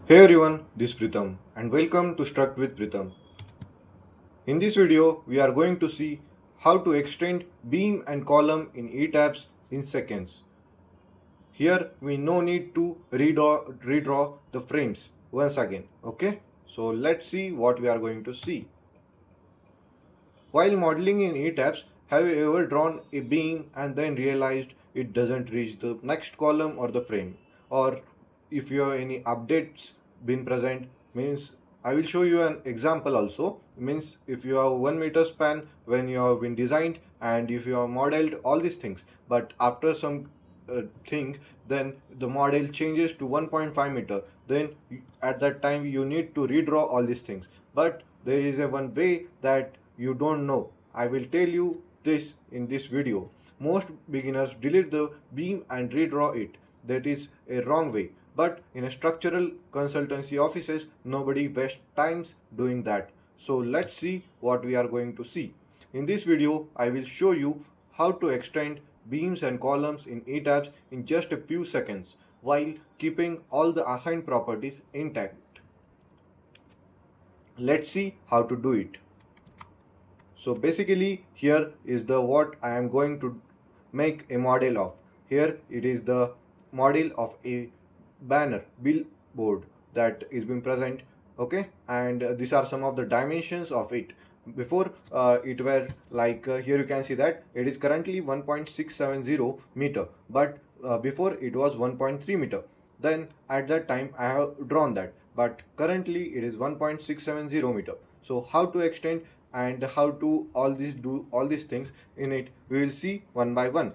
Hey everyone, this is Pritam and welcome to Struct with Pritam. In this video, we are going to see how to extend beam and column in ETABS in seconds. Here we no need to redraw the frames once again. Okay, so let's see what we are going to see. While modeling in ETABS, have you ever drawn a beam and then realized it doesn't reach the next column or the frame? Or if you have any updates been present, means I will show you an example also. Means if you have 1 meter span when you have been designed and if you have modeled all these things, but after some thing, then the model changes to 1.5 meter, then at that time you need to redraw all these things. But there is a one way that you don't know. I will tell you this in this video. Most beginners delete the beam and redraw it. That is a wrong way. But in a structural consultancy offices, nobody wastes times doing that. So let's see what we are going to see. In this video, I will show you how to extend beams and columns in ETABS in just a few seconds while keeping all the assigned properties intact. Let's see how to do it. So basically here is the what I am going to make a model of. Here it is the model of a banner billboard that is being present. Okay, and these are some of the dimensions of it. Before it were like here you can see that it is currently 1.670 meter, but before it was 1.3 meter. Then at that time I have drawn that, but currently it is 1.670 meter. So how to extend and how to do all these things in it, we will see one by one.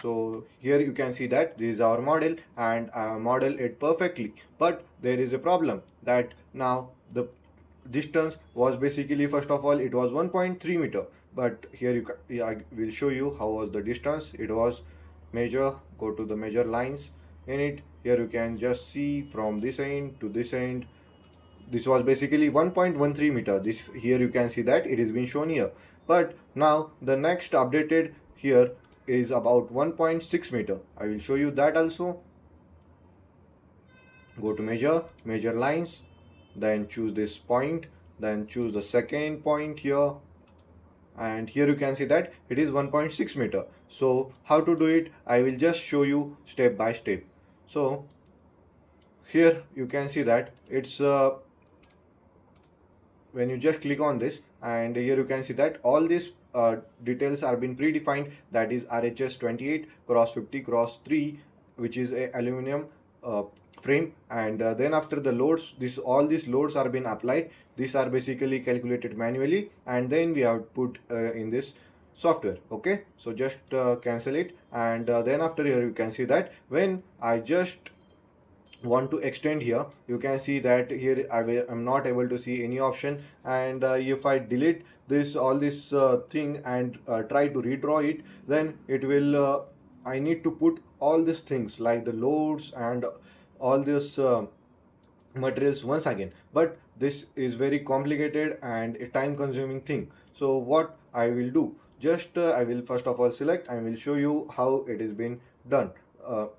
So here you can see that this is our model and I model it perfectly, but there is a problem that now the distance was basically, first of all, it was 1.3 meter, but here I will show you how was the distance. It was measure, go to the measure lines in it. Here you can just see from this end to this end, this was basically 1.13 meter. This here you can see that it is being shown here, but now the next updated here is about 1.6 meter. I will show you that also. Go to measure lines, then choose this point, then choose the second point here, and here you can see that it is 1.6 meter. So how to do it, I will just show you step by step. So here you can see that it's when you just click on this, and here you can see that all these details are being predefined, that is RHS 28 cross 50 cross 3, which is a aluminum frame, and then after the loads, all these loads are being applied. These are basically calculated manually and then we have put in this software. Okay, so just cancel it, and then after here you can see that when I just want to extend here, you can see that here I'm not able to see any option, and if I delete all this thing and try to redraw it, then it will I need to put all these things like the loads and all this materials once again, but this is very complicated and a time consuming thing. So what I will do, just I will first of all select, I will show you how it is been done.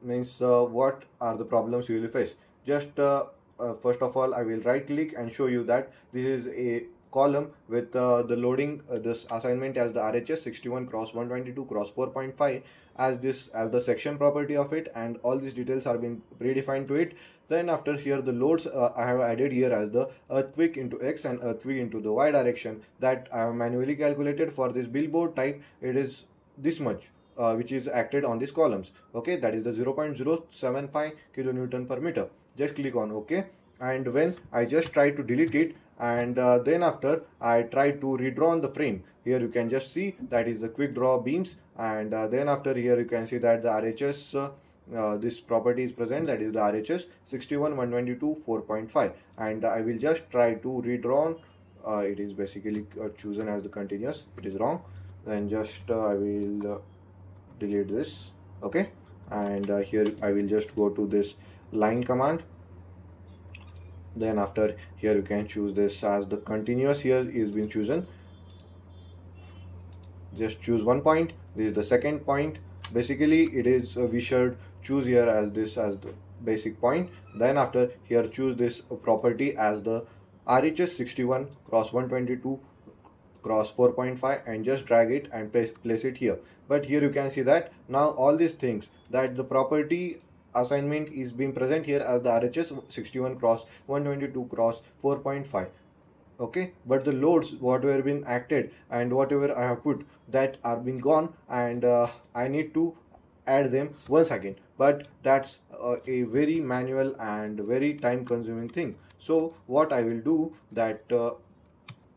Means what are the problems you will face. Just first of all I will right click and show you that this is a column with the loading this assignment as the RHS 61 cross 122 cross 4.5 as the section property of it, and all these details are being predefined to it. Then after here the loads I have added here as the earthquake into X and earthquake into the Y direction, that I have manually calculated for this billboard type. It is this much which is acted on these columns. Okay, that is the 0.075 kilonewton per meter. Just click on OK, and when I just try to delete it, and then after I try to redraw on the frame, here you can just see that is the quick draw beams, and then after here you can see that the RHS this property is present, that is the RHS 61 122 4.5, and I will just try to redraw it is basically chosen as the continuous. It is wrong. Then just I will delete this. Okay, and here I will just go to this line command. Then after here you can choose this as the continuous. Here is being chosen. Just choose one point. This is the second point. Basically it is we should choose here as this as the basic point. Then after here choose this property as the RHS 61 cross 122 cross 4.5 and just drag it and place it here. But here you can see that now all these things that the property assignment is being present here as the RHS 61 cross 122 cross 4.5. Okay, but the loads whatever been acted and whatever I have put that are been gone, and I need to add them once again, but that's a very manual and very time consuming thing. So what I will do that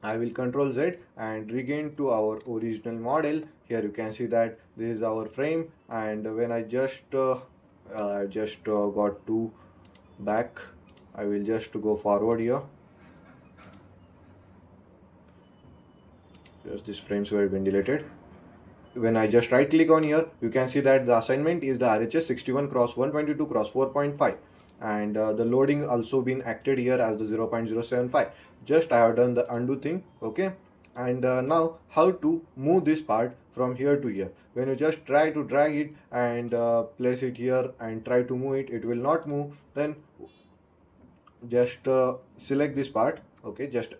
I will control Z and regain to our original model. Here you can see that this is our frame, and when I just got to back, I will just go forward here. Just these frames were been deleted. When I just right click on here, you can see that the assignment is the RHS 61 cross 122 cross 4.5, and the loading also been acted here as the 0.075. Just I have done the undo thing. Okay, and now how to move this part from here to here. When you just try to drag it and place it here and try to move it, it will not move. Then just select this part. Okay, just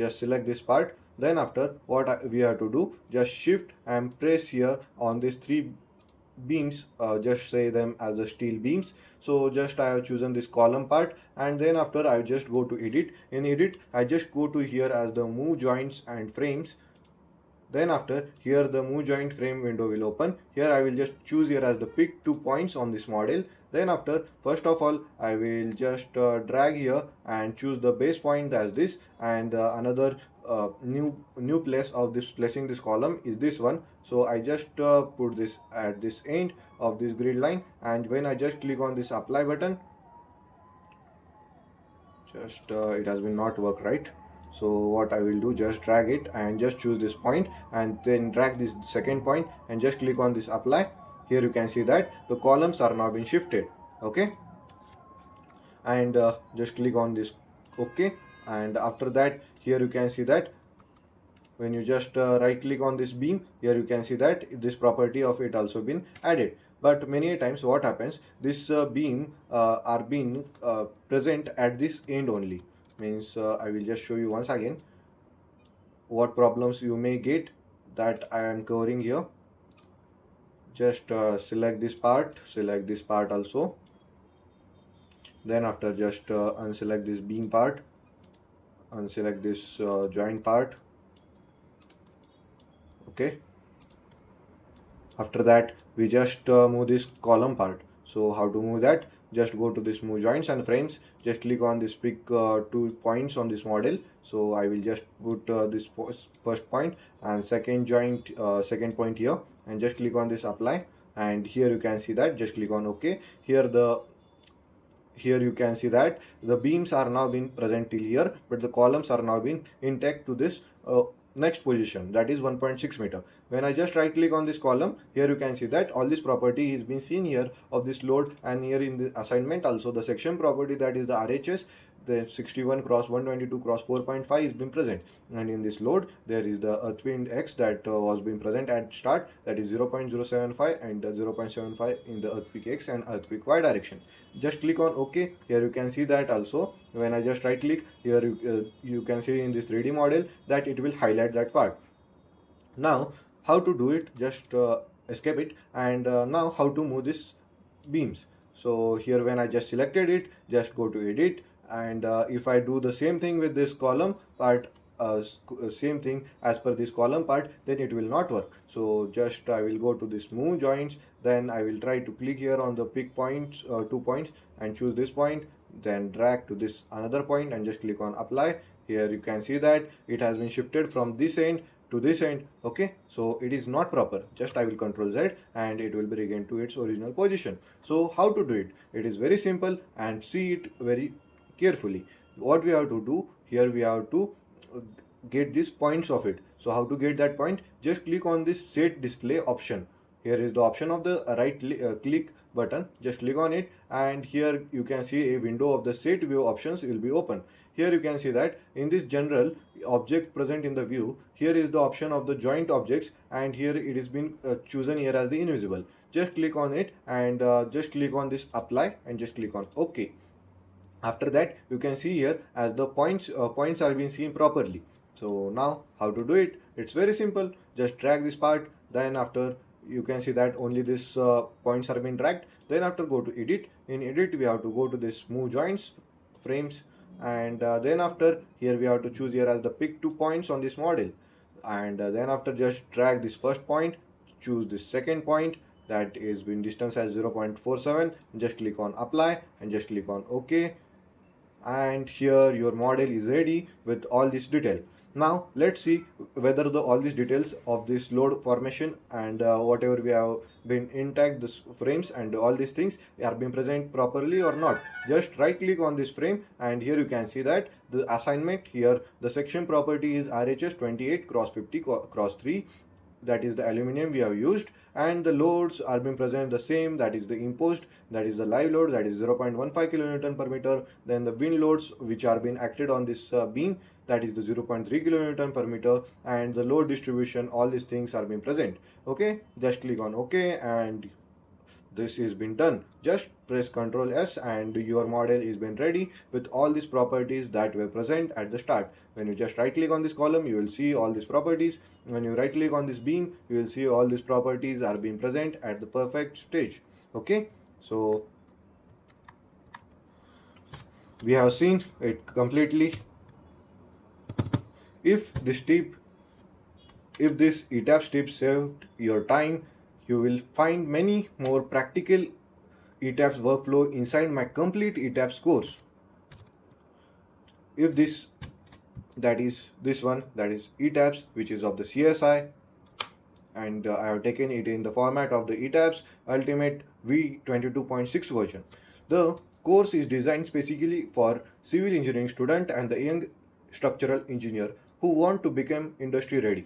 select this part. Then after what we have to do, just shift and press here on these three beams, just say them as the steel beams. So just I have chosen this column part, and then after I just go to edit. In edit I just go to here as the move joints and frames. Then after here the move joint frame window will open. Here I will just choose here as the pick 2 points on this model. Then after first of all I will just drag here and choose the base point as this, and another new place of this placing this column is this one. So I just put this at this end of this grid line, and when I just click on this apply button, just it has been not work right. So what I will do, just drag it and just choose this point and then drag this second point and just click on this apply. Here you can see that the columns are now been shifted. Okay, and just click on this OK, and after that here you can see that when you just right click on this beam, here you can see that this property of it also been added. But many times what happens, this beam are being present at this end only. Means I will just show you once again what problems you may get that I am covering here. Just select this part also. Then after just unselect this beam part, unselect this joint part. Okay, after that we just move this column part. So how to move that, just go to this move joints and frames, just click on this pick 2 points on this model. So I will just put this first point and second joint second point here, and just click on this apply. And here you can see that just click on OK. Here you can see that the beams are now being present till here, but the columns are now being intact to this next position, that is 1.6 meter. When I just right click on this column, here you can see that all this property is being seen here of this load, and here in the assignment also the section property, that is the RHS, the 61 cross 122 cross 4.5 is being present, and in this load there is the earth wind X that was being present at start, that is 0.075 and 0.75 in the earthquake X and earthquake Y direction. Just click on OK. Here you can see that also when I just right click here, you can see in this 3D model that it will highlight that part. Now how to do it, just escape it, and now how to move this beams. So here when I just selected it, just go to edit, and if I do the same thing with this column part, same thing as per this column part, then it will not work. So just I will go to this move joints, then I will try to click here on the pick points 2 points and choose this point, then drag to this another point and just click on apply. Here you can see that it has been shifted from this end to this end. Okay, so it is not proper. Just I will control Z and it will be regained to its original position. So how to do it? It is very simple, and see it very carefully. What we have to do here, we have to get these points of it. So how to get that point? Just click on this set display option. here is the option of the click button. Just click on it, and here you can see a window of the set view options will be open. Here you can see that in this general object present in the view, here is the option of the joint objects, and here it is been chosen here as the invisible. Just click on it, and just click on this apply, and just click on OK. After that, you can see here as the points are being seen properly. So now how to do it? It's very simple. Just drag this part, then after you can see that only this points are being dragged. Then after, go to edit. In edit, we have to go to this move joints frames, and then after, here we have to choose here as the pick 2 points on this model, and then after, just drag this first point, choose this second point that is been distance as 0.47, just click on apply, and just click on OK, and here your model is ready with all this detail. Now let's see whether all these details of this load formation and whatever we have been intact, this frames and all these things are being present properly or not. Just right click on this frame, and here you can see that the assignment here, the section property is RHS 28 cross 50 cross 3, that is the aluminum we have used, and the loads are being present the same, that is the imposed, that is the live load, that is 0.15 kilonewton per meter. Then the wind loads which are being acted on this beam, that is the 0.3 kilonewton per meter, and the load distribution, all these things are being present. Okay, just click on OK, and this is been done. Just press Ctrl S, and your model is been ready with all these properties that were present at the start. When you just right click on this column, you will see all these properties. When you right click on this beam, you will see all these properties are being present at the perfect stage. Okay, so we have seen it completely. If this ETABS tip saved your time, you will find many more practical ETABS workflow inside my complete ETABS course. If that is ETABS, which is of the CSI, and I have taken it in the format of the ETABS Ultimate V22.6 version. The course is designed specifically for civil engineering student and the young structural engineer who want to become industry ready.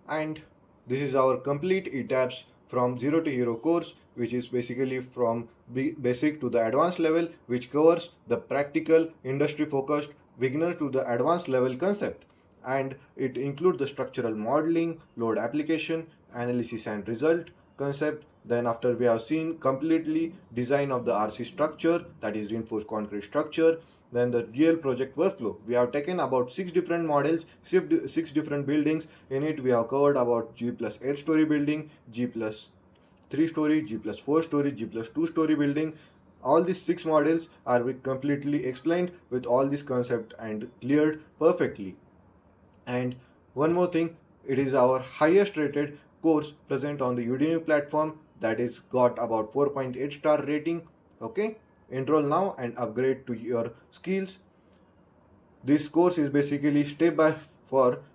And this is our complete ETABS from Zero to Hero course, which is basically from basic to the advanced level, which covers the practical, industry focused, beginner to the advanced level concept. And it includes the structural modeling, load application, analysis and result concept. Then after, we have seen completely design of the RC structure, that is reinforced concrete structure. Then the real project workflow. We have taken about 6 different models, 6 different buildings. In it, we have covered about G plus 8 story building, G plus 3 story, G plus 4 story, G plus 2 story building. All these 6 models are completely explained with all this concept and cleared perfectly. And one more thing, it is our highest rated course present on the Udemy platform, that is got about 4.8 star rating. Okay, enroll now and upgrade to your skills. This course is basically step by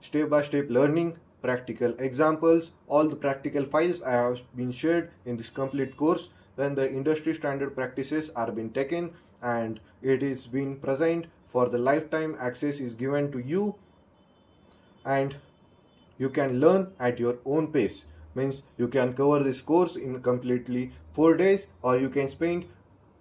step learning, practical examples. All the practical files I have been shared in this complete course. Then the industry standard practices are being taken, and it is being present for the lifetime. Access is given to you, and you can learn at your own pace. Means you can cover this course in completely 4 days, or you can spend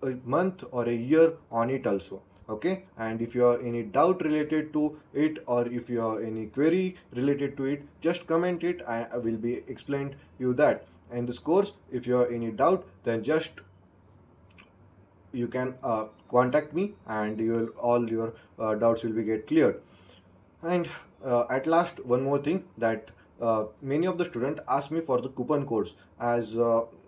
a month or a year on it also. Okay, and if you have any doubt related to it, or if you have any query related to it, just comment it. I will be explained you that in this course. If you have any doubt, then just you can contact me, and all your doubts will be get cleared. And at last, one more thing, that many of the students ask me for the coupon codes, as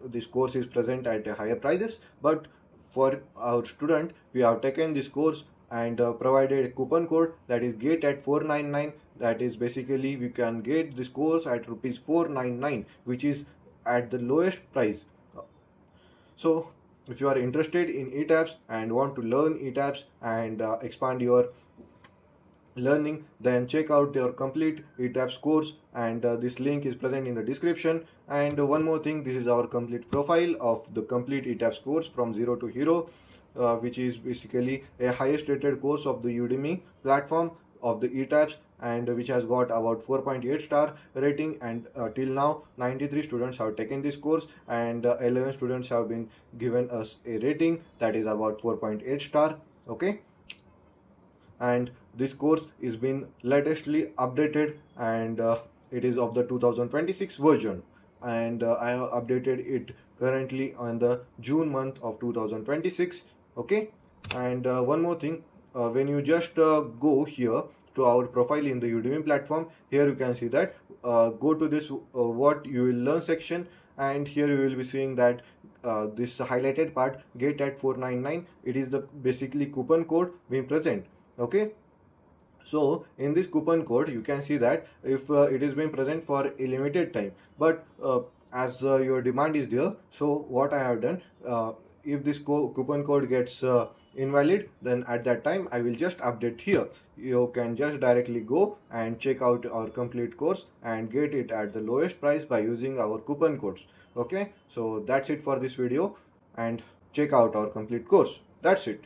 this course is present at higher prices. But for our student, we have taken this course and provided a coupon code, that is GATE at 499. That is basically we can get this course at rupees 499, which is at the lowest price. So if you are interested in ETABS and want to learn ETABS and expand your learning, then check out your complete ETABS course, and this link is present in the description. And one more thing, this is our complete profile of the complete ETABS course from Zero to Hero, which is basically a highest rated course of the Udemy platform of the ETABS. and which has got about 4.8 star rating, and till now 93 students have taken this course, and 11 students have been given us a rating that is about 4.8 star. Okay, and this course is been latestly updated, and it is of the 2026 version, and I have updated it currently on the June month of 2026. Okay, and one more thing, when you just go here to our profile in the Udemy platform, here you can see that go to this what you will learn section, and here you will be seeing that this highlighted part, get at 499, it is the basically coupon code being present. Okay, so in this coupon code you can see that if it is being present for a limited time, but as your demand is there, so what I have done, if this coupon code gets invalid, then at that time I will just update here. You can just directly go and check out our complete course and get it at the lowest price by using our coupon codes. Okay, so that's it for this video, and check out our complete course. That's it.